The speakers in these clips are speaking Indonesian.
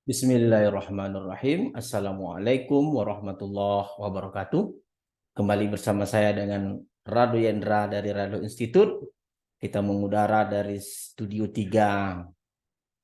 Bismillahirrahmanirrahim. Assalamualaikum warahmatullahi wabarakatuh. Kembali bersama saya dengan Rado Yendra dari Rado Institute. Kita mengudara dari Studio 3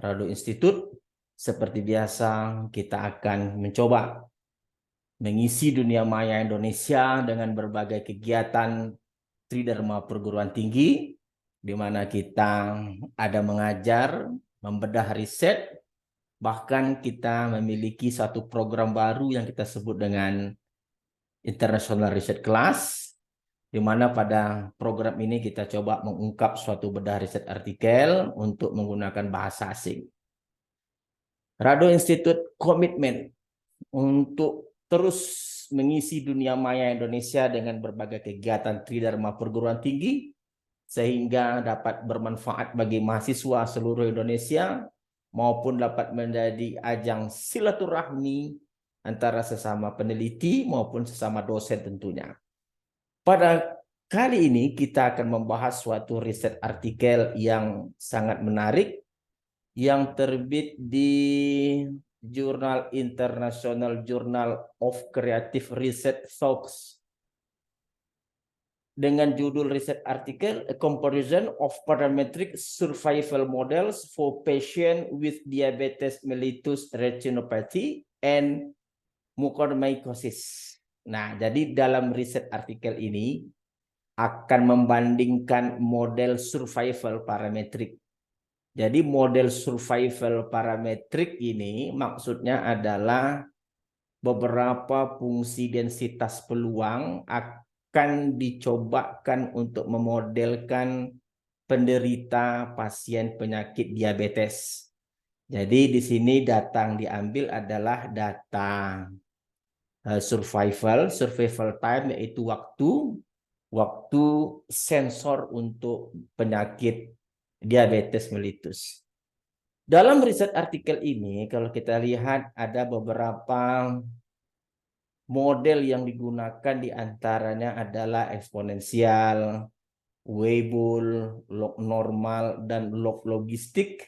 Rado Institute. Seperti biasa, kita akan mencoba mengisi dunia maya Indonesia dengan berbagai kegiatan Tridharma Perguruan Tinggi, di mana kita ada mengajar, membedah riset. Bahkan kita memiliki satu program baru yang kita sebut dengan International Research Class, di mana pada program ini kita coba mengungkap suatu bedah riset artikel untuk menggunakan bahasa asing. Rado Institute komitmen untuk terus mengisi dunia maya Indonesia dengan berbagai kegiatan Tridharma Perguruan Tinggi, sehingga dapat bermanfaat bagi mahasiswa seluruh Indonesia, maupun dapat menjadi ajang silaturahmi antara sesama peneliti maupun sesama dosen tentunya. Pada kali ini kita akan membahas suatu riset artikel yang sangat menarik yang terbit di Jurnal International Journal of Creative Research Talks dengan judul riset artikel A Comparison of Parametric Survival Models for Patients with Diabetes Mellitus Retinopathy and Mucormycosis. Nah, jadi dalam riset artikel ini akan membandingkan model survival parametrik. Jadi model survival parametrik ini maksudnya adalah beberapa fungsi densitas peluang akan dicobakan untuk memodelkan penderita pasien penyakit diabetes. Jadi di sini data yang diambil adalah data survival time, yaitu waktu sensor untuk penyakit diabetes mellitus. Dalam riset artikel ini, kalau kita lihat ada beberapa model yang digunakan, diantaranya adalah eksponensial, Weibull, log normal, dan log logistik,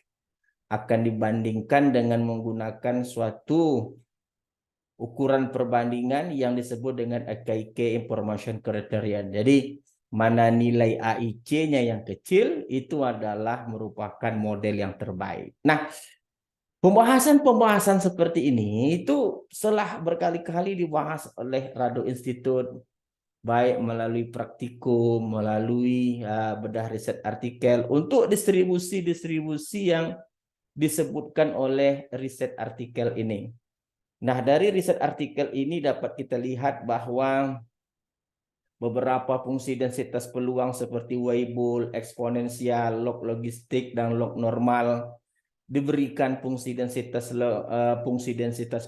akan dibandingkan dengan menggunakan suatu ukuran perbandingan yang disebut dengan AKIK Information Criterion. Jadi mana nilai AIC-nya yang kecil, itu adalah merupakan model yang terbaik. Nah, pembahasan seperti ini itu telah berkali-kali dibahas oleh Rado Institute, baik melalui praktikum, melalui bedah riset artikel untuk distribusi yang disebutkan oleh riset artikel ini. Nah, dari riset artikel ini dapat kita lihat bahwa beberapa fungsi densitas peluang seperti Weibull, eksponensial, log logistik, dan log normal diberikan fungsi densitas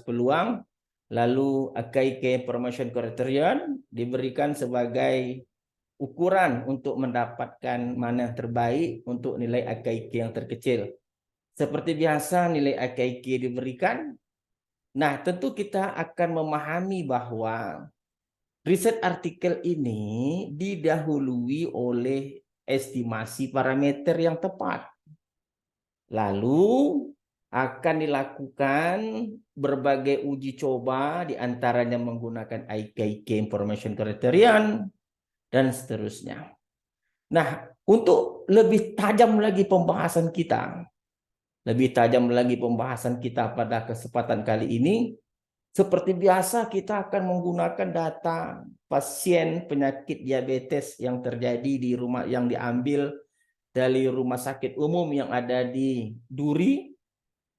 peluang, lalu AKIK Information Criterion diberikan sebagai ukuran untuk mendapatkan mana yang terbaik untuk nilai AKIK yang terkecil. Seperti biasa nilai AKIK diberikan. Nah, tentu kita akan memahami bahwa riset artikel ini didahului oleh estimasi parameter yang tepat. Lalu akan dilakukan berbagai uji coba, diantaranya menggunakan AKIK Information Criterion, dan seterusnya. Nah, untuk lebih tajam lagi pembahasan pada kesempatan kali ini, seperti biasa kita akan menggunakan data pasien penyakit diabetes yang terjadi di rumah, yang diambil dari rumah sakit umum yang ada di Duri.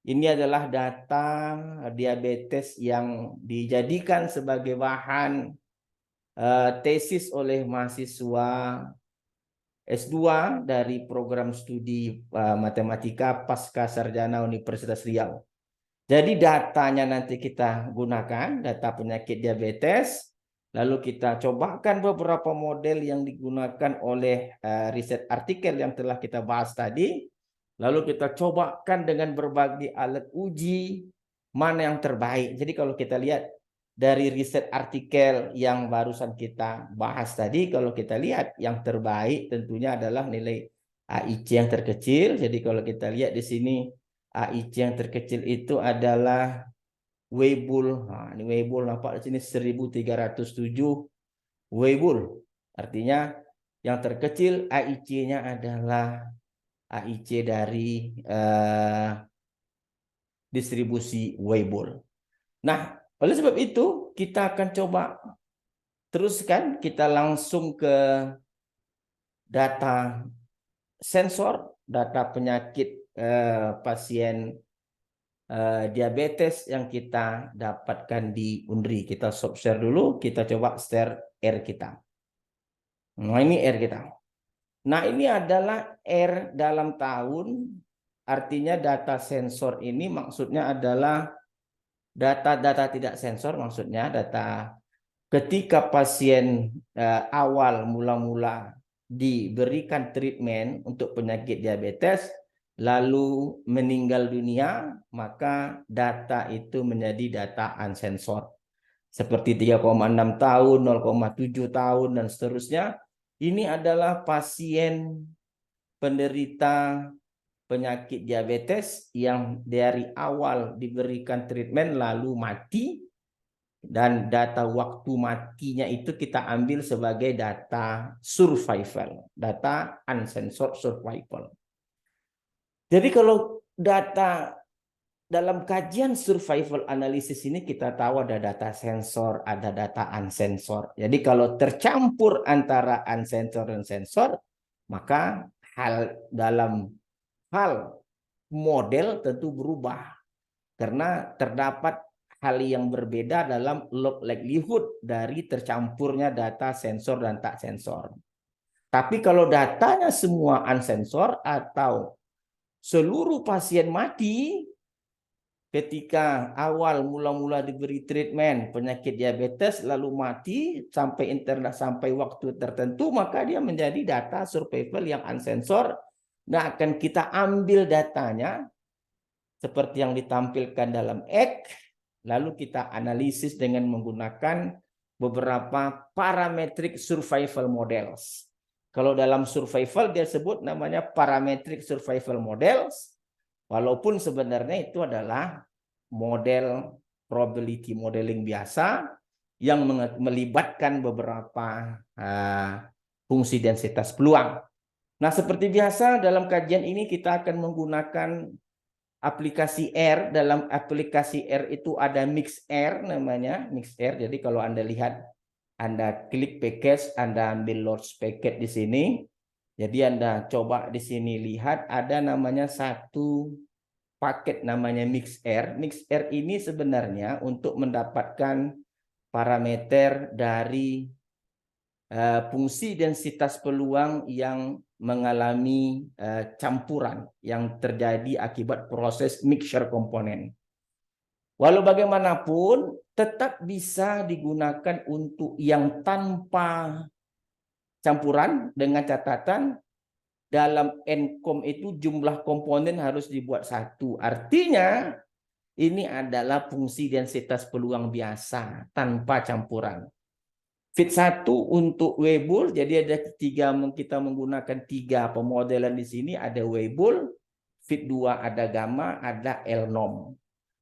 Ini adalah data diabetes yang dijadikan sebagai bahan tesis oleh mahasiswa S2 dari program studi matematika pasca sarjana Universitas Riau. Jadi datanya nanti kita gunakan, data penyakit diabetes, lalu kita cobakan beberapa model yang digunakan oleh riset artikel yang telah kita bahas tadi, lalu kita cobakan dengan berbagai alat uji, mana yang terbaik. Jadi kalau kita lihat dari riset artikel yang barusan kita bahas tadi, kalau kita lihat yang terbaik tentunya adalah nilai AIC yang terkecil. Jadi kalau kita lihat di sini AIC yang terkecil itu adalah Weibull. Nah, ini Weibull nampak di sini 1307 Weibull. Artinya yang terkecil AIC-nya adalah AIC dari distribusi Weibull. Nah, oleh sebab itu kita akan coba teruskan, kita langsung ke data sensor, data penyakit pasien diabetes yang kita dapatkan di UNRI. Kita stop share dulu, kita coba share R kita. Nah, ini R kita. Nah, ini adalah R dalam tahun, artinya data sensor ini maksudnya adalah data-data tidak sensor, maksudnya data ketika pasien awal mula-mula diberikan treatment untuk penyakit diabetes, lalu meninggal dunia, maka data itu menjadi data unsensor. Seperti 3,6 tahun, 0,7 tahun, dan seterusnya. Ini adalah pasien penderita penyakit diabetes yang dari awal diberikan treatment lalu mati, dan data waktu matinya itu kita ambil sebagai data survival, data uncensored survival. Jadi kalau data dalam kajian survival analysis ini kita tahu ada data sensor, ada data unsensor. Jadi kalau tercampur antara unsensor dan sensor, maka dalam hal model tentu berubah karena terdapat hal yang berbeda dalam log likelihood dari tercampurnya data sensor dan tak sensor. Tapi kalau datanya semua unsensor atau seluruh pasien mati ketika awal mula-mula diberi treatment penyakit diabetes lalu mati sampai sampai waktu tertentu, maka dia menjadi data survival yang unsensor. Nah, akan kita ambil datanya seperti yang ditampilkan dalam X, lalu kita analisis dengan menggunakan beberapa parametric survival models. Kalau dalam survival dia sebut namanya parametric survival models, walaupun sebenarnya itu adalah model probability modeling biasa yang melibatkan beberapa fungsi densitas peluang. Nah, seperti biasa dalam kajian ini kita akan menggunakan aplikasi R. Dalam aplikasi R itu ada MixR namanya, MixR. Jadi kalau Anda lihat, Anda klik package, Anda ambil load packet di sini. Jadi Anda coba di sini lihat ada namanya satu paket namanya MixR. MixR ini sebenarnya untuk mendapatkan parameter dari fungsi densitas peluang yang mengalami campuran yang terjadi akibat proses mixture komponen. Walau bagaimanapun tetap bisa digunakan untuk yang tanpa campuran dengan catatan dalam NCOM itu jumlah komponen harus dibuat satu. Artinya ini adalah fungsi densitas peluang biasa tanpa campuran. Fit 1 untuk Weibull, jadi ada kita menggunakan 3 pemodelan di sini, ada Weibull, Fit 2 ada gamma, ada L-norm.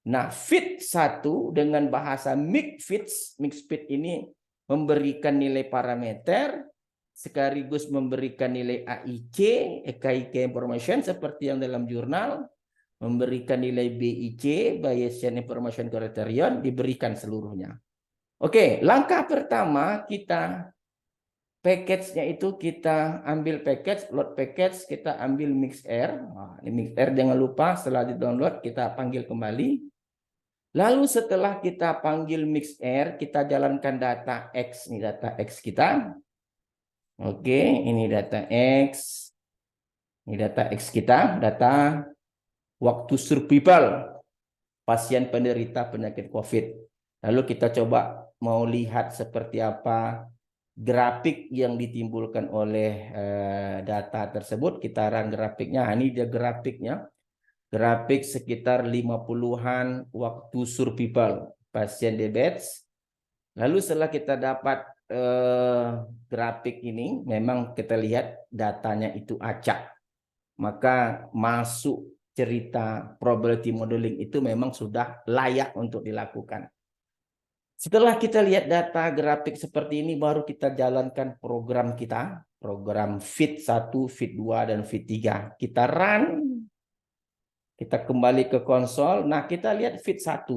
Nah, Fit 1 dengan bahasa mixfit ini memberikan nilai parameter sekaligus memberikan nilai AIC, EKIK information seperti yang dalam jurnal, memberikan nilai BIC, Bayesian Information Criterion, diberikan seluruhnya. Oke, langkah pertama kita package-nya itu kita ambil package, load package, kita ambil MixR. Nah, ini MixR jangan lupa setelah di-download kita panggil kembali. Lalu setelah kita panggil MixR, kita jalankan data X, ini data X kita. Oke, ini data X. Ini data X kita, data waktu survival pasien penderita penyakit COVID. Lalu kita coba mau lihat seperti apa grafik yang ditimbulkan oleh data tersebut. Kita run grafiknya. Ini dia grafiknya. Grafik sekitar 50-an waktu survival pasien diabetes. Lalu setelah kita dapat grafik ini, memang kita lihat datanya itu acak. Maka masuk cerita probability modeling itu memang sudah layak untuk dilakukan. Setelah kita lihat data grafik seperti ini, baru kita jalankan program kita, program fit 1, fit 2, dan fit 3. Kita run, kita kembali ke konsol. Nah, kita lihat fit 1.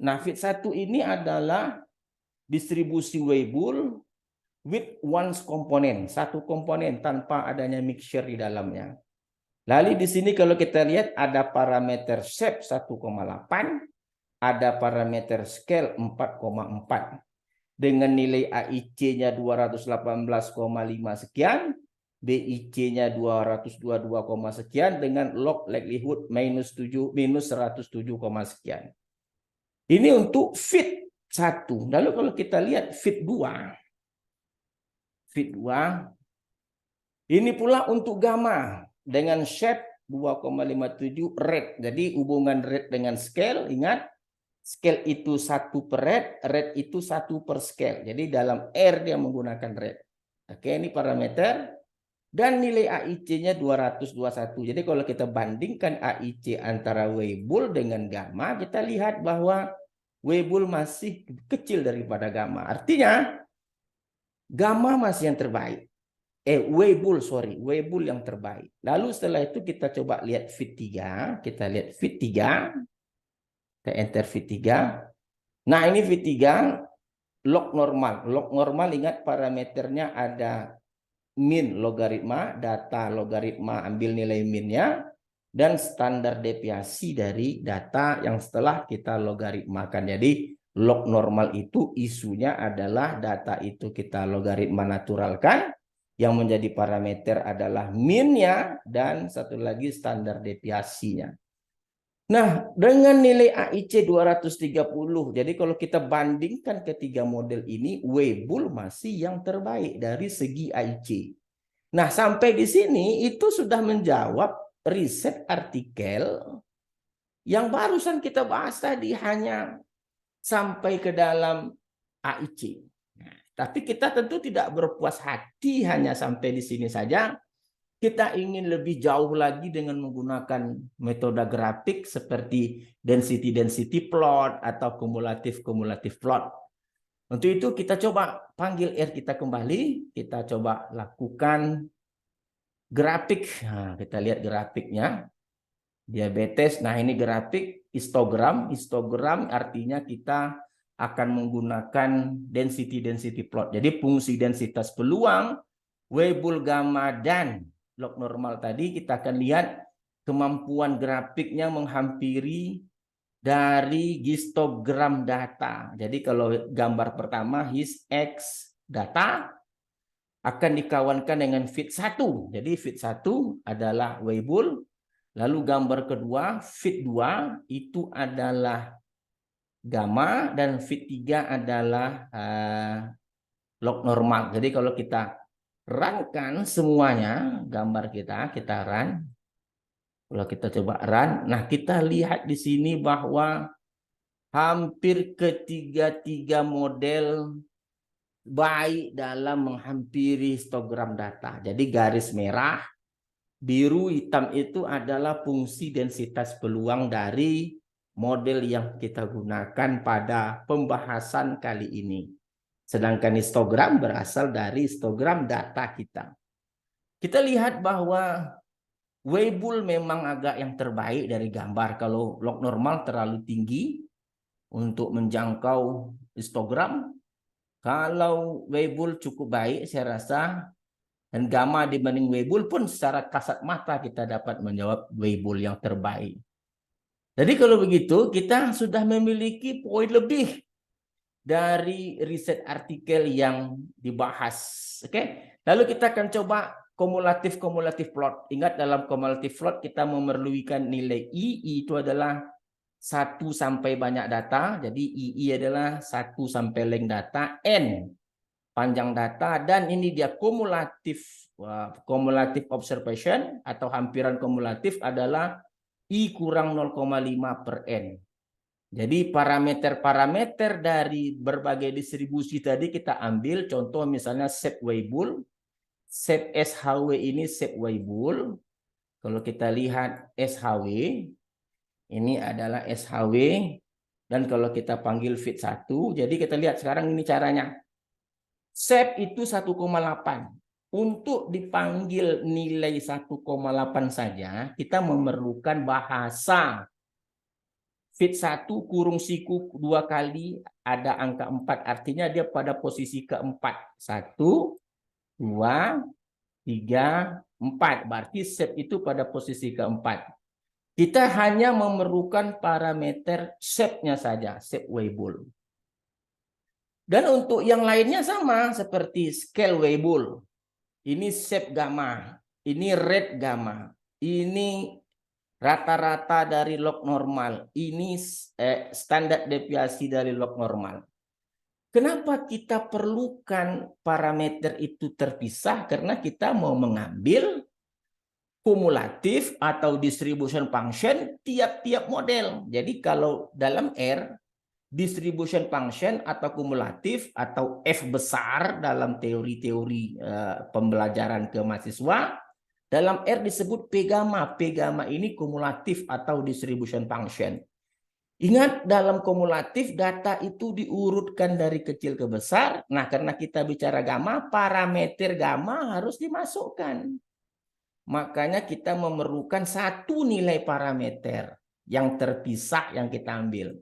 Nah, fit 1 ini adalah distribusi Weibull with one komponen, satu komponen tanpa adanya mixture di dalamnya. Lalu di sini kalau kita lihat ada parameter shape 1,8, ada parameter scale 4,4 dengan nilai AIC-nya 218,5 sekian, BIC-nya 222, sekian dengan log likelihood minus 107, sekian. Ini untuk fit 1. Lalu kalau kita lihat fit 2. Fit 2 ini pula untuk gamma dengan shape 2,57 rate. Jadi hubungan rate dengan scale, ingat scale itu 1 per rate itu 1 per scale. Jadi dalam R dia menggunakan rate. Oke, ini parameter. Dan nilai AIC-nya 221. Jadi kalau kita bandingkan AIC antara Weibull dengan gamma, kita lihat bahwa Weibull masih kecil daripada gamma. Artinya, gamma masih yang terbaik. Weibull yang terbaik. Lalu setelah itu kita coba lihat fit 3. Kita lihat fit 3. Kita enter fit 3. Nah, ini fit 3 log normal. Log normal ingat parameternya ada min logaritma, data logaritma ambil nilai minnya, dan standar deviasi dari data yang setelah kita logaritmakan. Jadi log normal itu isunya adalah data itu kita logaritma naturalkan, yang menjadi parameter adalah minnya dan satu lagi standar deviasinya. Nah, dengan nilai AIC 230, jadi kalau kita bandingkan ketiga model ini, Weibull masih yang terbaik dari segi AIC. Nah, sampai di sini itu sudah menjawab riset artikel yang barusan kita bahas tadi, hanya sampai ke dalam AIC. Nah, tapi kita tentu tidak berpuas hati hanya sampai di sini saja. Kita ingin lebih jauh lagi dengan menggunakan metode grafik seperti density plot atau kumulatif plot. Untuk itu kita coba panggil R kita kembali, kita coba lakukan grafik. Nah, kita lihat grafiknya. Diabetes. Nah, ini grafik histogram. Histogram artinya kita akan menggunakan density plot. Jadi fungsi densitas peluang, Weibull, gamma, dan log normal tadi, kita akan lihat kemampuan grafiknya menghampiri dari histogram data. Jadi kalau gambar pertama his X data akan dikawankan dengan fit 1. Jadi fit 1 adalah Weibull. Lalu gambar kedua fit 2 itu adalah gamma, dan fit 3 adalah log normal. Jadi kalau kita runkan semuanya gambar kita run. Kalau kita coba run, nah kita lihat di sini bahwa hampir ketiga-tiga model baik dalam menghampiri histogram data. Jadi garis merah, biru, hitam itu adalah fungsi densitas peluang dari model yang kita gunakan pada pembahasan kali ini. Sedangkan histogram berasal dari histogram data kita. Kita lihat bahwa Weibull memang agak yang terbaik dari gambar. Kalau log normal terlalu tinggi untuk menjangkau histogram. Kalau Weibull cukup baik saya rasa. Dan gamma dibanding Weibull pun secara kasat mata kita dapat menjawab Weibull yang terbaik. Jadi kalau begitu kita sudah memiliki poin lebih dari riset artikel yang dibahas. Oke, lalu kita akan coba kumulatif plot. Ingat dalam kumulatif plot kita memerlukan nilai I itu adalah 1 sampai banyak data. Jadi I adalah 1 sampai length data, N panjang data, dan ini dia kumulatif observation atau hampiran kumulatif adalah I kurang 0,5 per N. Jadi parameter-parameter dari berbagai distribusi tadi kita ambil, contoh misalnya shape Weibull, shape SHW ini shape Weibull, Kalau kita lihat SHW, ini adalah SHW. Dan kalau kita panggil fit 1, jadi kita lihat sekarang ini caranya. SEP itu 1,8. Untuk dipanggil nilai 1,8 saja, kita memerlukan bahasa. Fit 1 kurung siku 2 kali ada angka 4. Artinya dia pada posisi keempat. 1, 2, 3, 4. Berarti SEP itu pada posisi keempat. Kita hanya memerlukan parameter shape-nya saja, shape Weibull. Dan untuk yang lainnya sama, seperti scale Weibull. Ini shape gamma, ini rate gamma, ini rata-rata dari log normal, ini standar deviasi dari log normal. Kenapa kita perlukan parameter itu terpisah? Karena kita mau mengambil kumulatif atau distribution function tiap-tiap model. Jadi kalau dalam R, distribution function atau kumulatif atau F besar dalam teori-teori pembelajaran ke mahasiswa, dalam R disebut P gamma. P gamma ini kumulatif atau distribution function. Ingat, dalam kumulatif data itu diurutkan dari kecil ke besar. Nah, karena kita bicara gamma, parameter gamma harus dimasukkan. Makanya kita memerlukan satu nilai parameter yang terpisah yang kita ambil.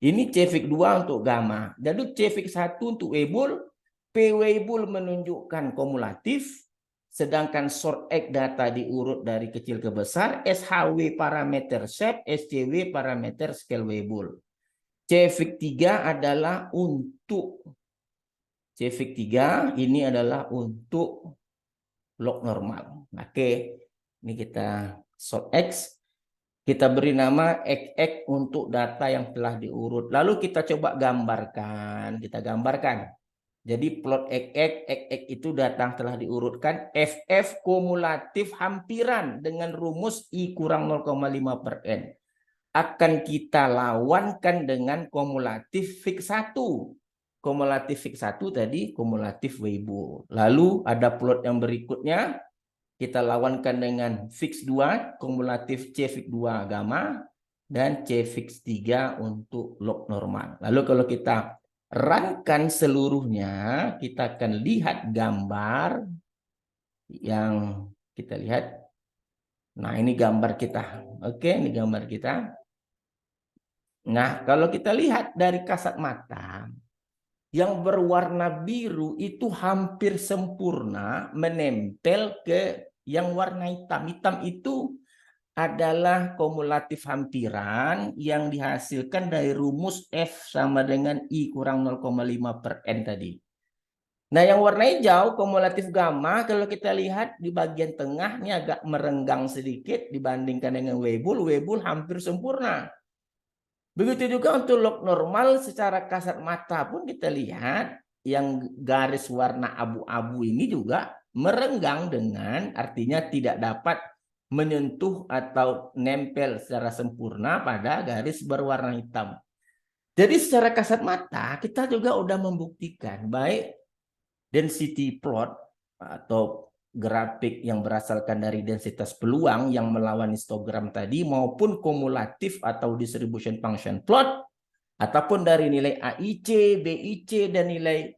Ini Cefik 2 untuk gamma. Jadi Cefik 1 untuk Weibull. P Weibull menunjukkan kumulatif. Sedangkan sort X data diurut dari kecil ke besar. SHW parameter shape. SCW parameter scale Weibull. Cefik 3 adalah untuk. Cefik 3 ini adalah untuk log normal. Oke, ini kita sort X. Kita beri nama XX untuk data yang telah diurut. Lalu kita coba gambarkan. Kita gambarkan. Jadi plot XX itu data yang telah diurutkan. FF kumulatif hampiran dengan rumus I kurang 0,5/N. Akan kita lawankan dengan kumulatif fix 1. Kumulatif fix 1 tadi kumulatif Weibull. Lalu ada plot yang berikutnya. Kita lawankan dengan fix 2, kumulatif C fix 2 gamma, dan C fix 3 untuk log normal. Lalu kalau kita runkan seluruhnya, kita akan lihat gambar yang kita lihat. Nah, ini gambar kita. Oke, ini gambar kita. Nah, kalau kita lihat dari kasat mata, yang berwarna biru itu hampir sempurna menempel ke yang warna hitam. Hitam itu adalah kumulatif hampiran yang dihasilkan dari rumus F sama dengan I kurang 0,5/N tadi. Nah, yang warna hijau kumulatif gamma, kalau kita lihat di bagian tengah ini agak merenggang sedikit dibandingkan dengan Weibull. Weibull hampir sempurna. Begitu juga untuk log normal, secara kasat mata pun kita lihat yang garis warna abu-abu ini juga merenggang, dengan artinya tidak dapat menyentuh atau nempel secara sempurna pada garis berwarna hitam. Jadi secara kasat mata kita juga sudah membuktikan baik density plot atau grafik yang berasalkan dari densitas peluang yang melawan histogram tadi, maupun kumulatif atau distribution function plot, ataupun dari nilai AIC, BIC, dan nilai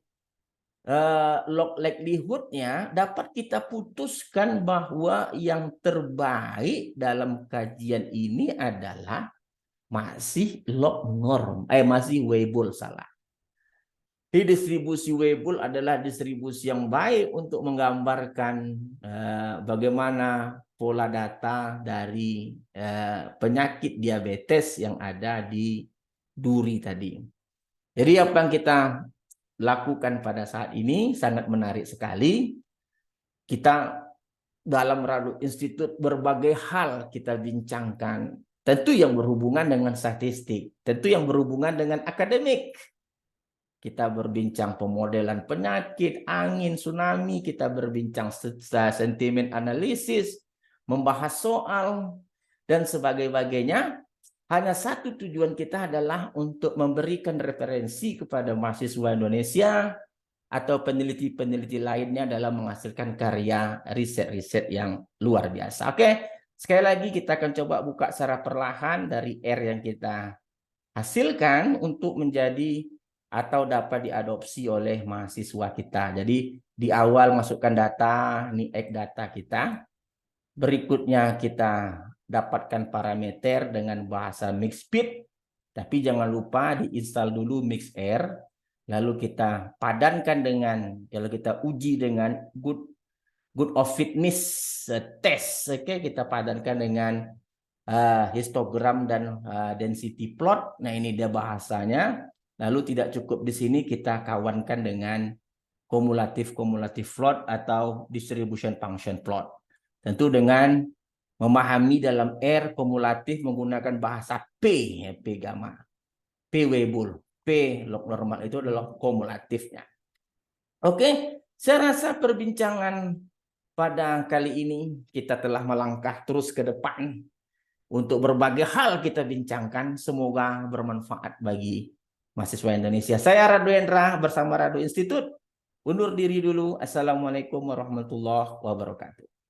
log likelihood-nya, dapat kita putuskan bahwa yang terbaik dalam kajian ini adalah masih log norm, masih Weibull, salah. Di distribusi Weibull adalah distribusi yang baik untuk menggambarkan bagaimana pola data dari penyakit diabetes yang ada di duri tadi. Jadi apa yang kita lakukan pada saat ini sangat menarik sekali. Kita dalam Radu Institut berbagai hal kita bincangkan. Tentu yang berhubungan dengan statistik, tentu yang berhubungan dengan akademik. Kita berbincang pemodelan penyakit, angin, tsunami, kita berbincang sentimen analisis, membahas soal, dan sebagainya. Hanya satu tujuan kita adalah untuk memberikan referensi kepada mahasiswa Indonesia atau peneliti-peneliti lainnya dalam menghasilkan karya riset-riset yang luar biasa. Oke, Sekali lagi kita akan coba buka secara perlahan dari R yang kita hasilkan untuk menjadi atau dapat diadopsi oleh mahasiswa kita. Jadi di awal masukkan data, ini X data kita. Berikutnya kita dapatkan parameter dengan bahasa Mixed-Speed. Tapi jangan lupa diinstal dulu Mixr. Lalu kita padankan dengan, kalau kita uji dengan good of fitness test. Oke, kita padankan dengan histogram dan density plot. Nah, ini dia bahasanya. Lalu tidak cukup di sini, kita kawankan dengan kumulatif plot atau distribution function plot. Tentu dengan memahami dalam R kumulatif menggunakan bahasa P, ya, P gamma, P Weibull, P log normal itu adalah kumulatifnya. Oke, saya rasa perbincangan pada kali ini kita telah melangkah terus ke depan untuk berbagai hal kita bincangkan. Semoga bermanfaat bagi mahasiswa Indonesia. Saya Radu Hendra bersama Radu Institut. Undur diri dulu. Assalamualaikum warahmatullahi wabarakatuh.